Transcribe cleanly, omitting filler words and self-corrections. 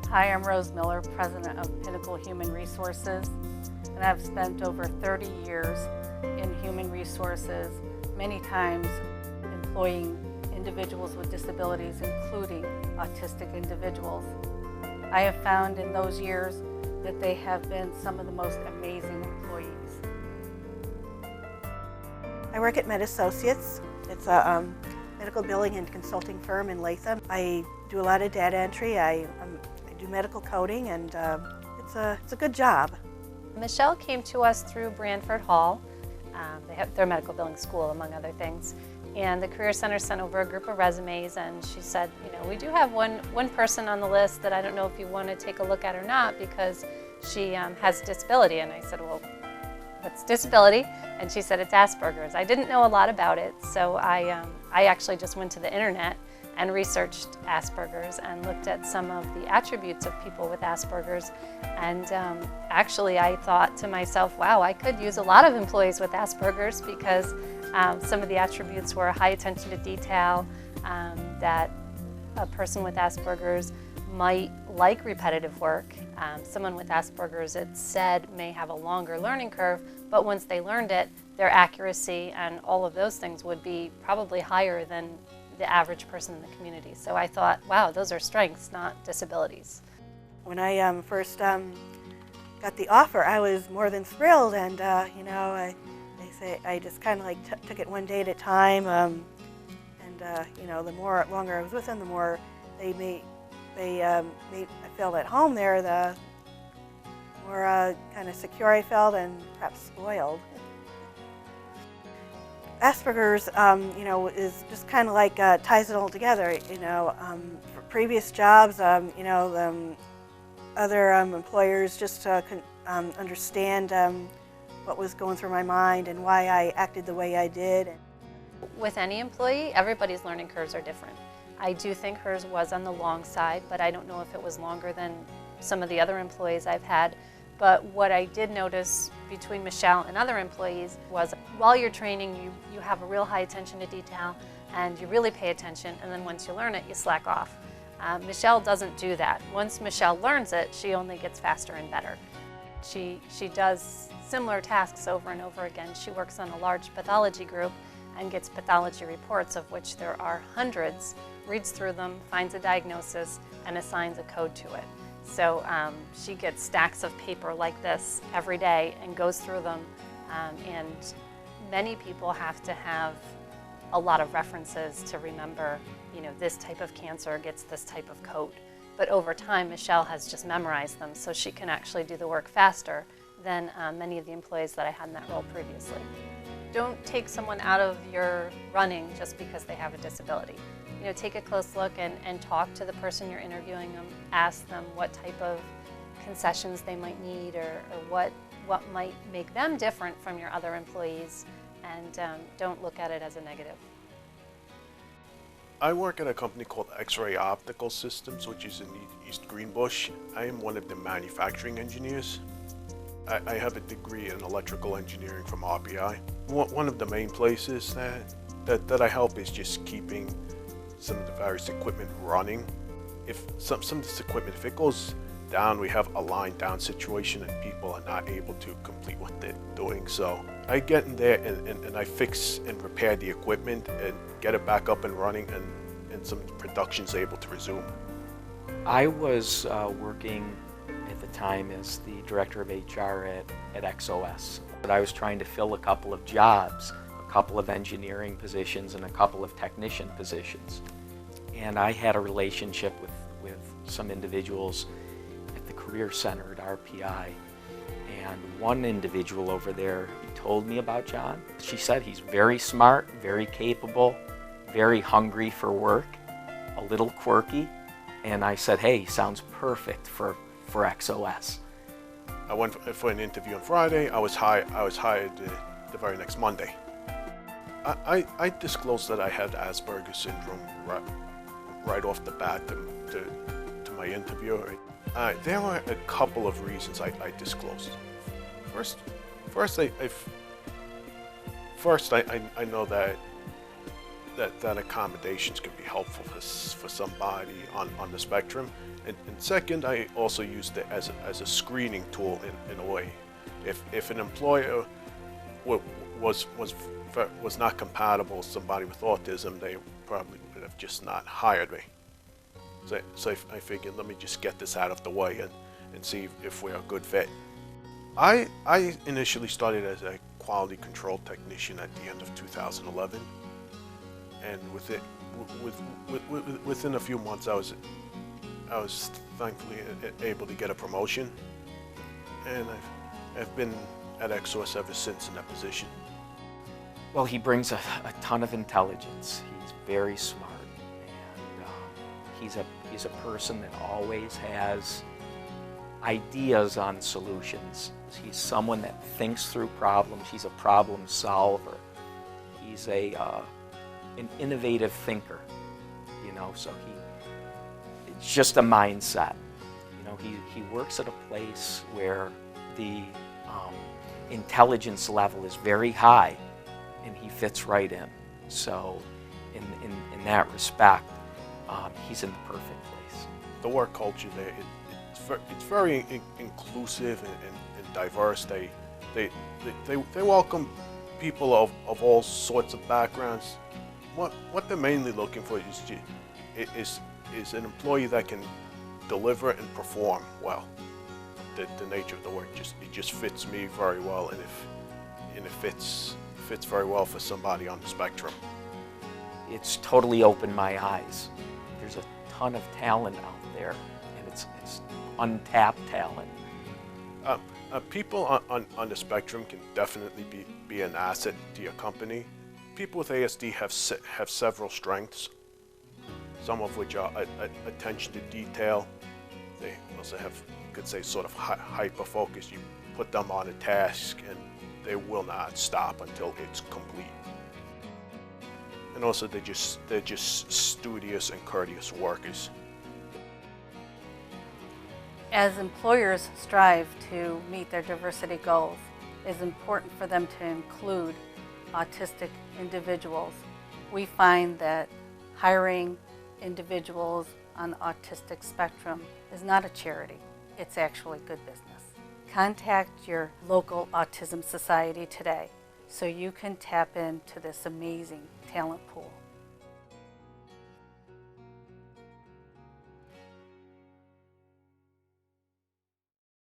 Hi, I'm Rose Miller, President of Pinnacle Human Resources, and I've spent over 30 years in human resources, many times employing individuals with disabilities, including autistic individuals. I have found in those years that they have been some of the most amazing employees. I work at Med Associates. It's a medical billing and consulting firm in Latham. I do a lot of data entry. I do medical coding, and it's a good job. Michelle came to us through Branford Hall. They have their medical billing school, among other things. And the Career Center sent over a group of resumes, and she said, you know, we do have one person on the list that I don't know if you want to take a look at or not because she has disability. And I said, well, what's disability? And she said it's Asperger's. I didn't know a lot about it, so I actually just went to the internet and researched Asperger's and looked at some of the attributes of people with Asperger's. And actually I thought to myself, wow, I could use a lot of employees with Asperger's because some of the attributes were high attention to detail, that a person with Asperger's might like repetitive work. Someone with Asperger's, it's said, may have a longer learning curve, but once they learned it, their accuracy and all of those things would be probably higher than the average person in the community. So I thought, wow, those are strengths, not disabilities. When I first got the offer, I was more than thrilled, and you know, I just kind of like took it one day at a time, and you know, the longer I was with them, the more they made I felt at home there, the more kind of secure I felt and perhaps spoiled. Asperger's, you know, is just kind of like ties it all together. You know, for previous jobs, you know, other employers just understand what was going through my mind and why I acted the way I did. With any employee, everybody's learning curves are different. I do think hers was on the long side, but I don't know if it was longer than some of the other employees I've had. But what I did notice between Michelle and other employees was while you're training, you have a real high attention to detail and you really pay attention, and then once you learn it, you slack off. Michelle doesn't do that. Once Michelle learns it, she only gets faster and better. She does similar tasks over and over again. She works on a large pathology group and gets pathology reports, of which there are hundreds, reads through them, finds a diagnosis, and assigns a code to it. So she gets stacks of paper like this every day and goes through them, and many people have to have a lot of references to remember, you know, this type of cancer gets this type of code. But over time, Michelle has just memorized them, so she can actually do the work faster than many of the employees that I had in that role previously. Don't take someone out of your running just because they have a disability. You know, take a close look and talk to the person you're interviewing them. Ask them what type of concessions they might need, or what might make them different from your other employees, and don't look at it as a negative. I work at a company called X-Ray Optical Systems, which is in East Greenbush. I am one of the manufacturing engineers. I have a degree in electrical engineering from RPI. One of the main places that I help is just keeping some of the various equipment running. If some of this equipment, if it goes down, we have a line down situation and people are not able to complete what they're doing. So I get in there and I fix and repair the equipment and get it back up and running, and some production's able to resume. I was working at the time as the director of HR at XOS. But I was trying to fill a couple of jobs, a couple of engineering positions and a couple of technician positions. And I had a relationship with some individuals at the Career Center at RPI. And one individual over there told me about John. She said he's very smart, very capable, very hungry for work, a little quirky. And I said, hey, sounds perfect for XOS. I went for an interview on Friday. I was hired the very next Monday. I disclosed that I had Asperger's syndrome right off the bat to my interviewer. There were a couple of reasons I disclosed. First, I know that accommodations can be helpful for somebody on the spectrum, And second, I also used it as a screening tool in a way. If an employer was not compatible with somebody with autism, they probably would have just not hired me. So I figured, let me just get this out of the way and see if we're a good fit. I initially started as a quality control technician at the end of 2011, and within a few months, I was thankfully able to get a promotion, and I've been at XOS ever since in that position. Well, he brings a ton of intelligence. He's very smart, and he's a person that always has ideas on solutions. He's someone that thinks through problems. He's a problem solver. He's an innovative thinker, you know. So it's just a mindset. You know, he works at a place where the intelligence level is very high, and he fits right in. So in that respect, he's in the perfect place. The work culture there, it's very inclusive and diverse. They welcome people of all sorts of backgrounds. What they're mainly looking for is an employee that can deliver and perform well. The nature of the work just fits me very well, and it fits very well for somebody on the spectrum. It's totally opened my eyes. There's a ton of talent out there, and it's untapped talent. People on the spectrum can definitely be an asset to your company. People with ASD have several strengths, some of which are attention to detail. They also have, you could say, sort of hyper focus. You put them on a task and they will not stop until it's complete. And also they're just studious and courteous workers. As employers strive to meet their diversity goals, it's important for them to include autistic individuals. We find that hiring individuals on the autistic spectrum is not a charity. It's actually good business. Contact your local Autism Society today so you can tap into this amazing talent pool.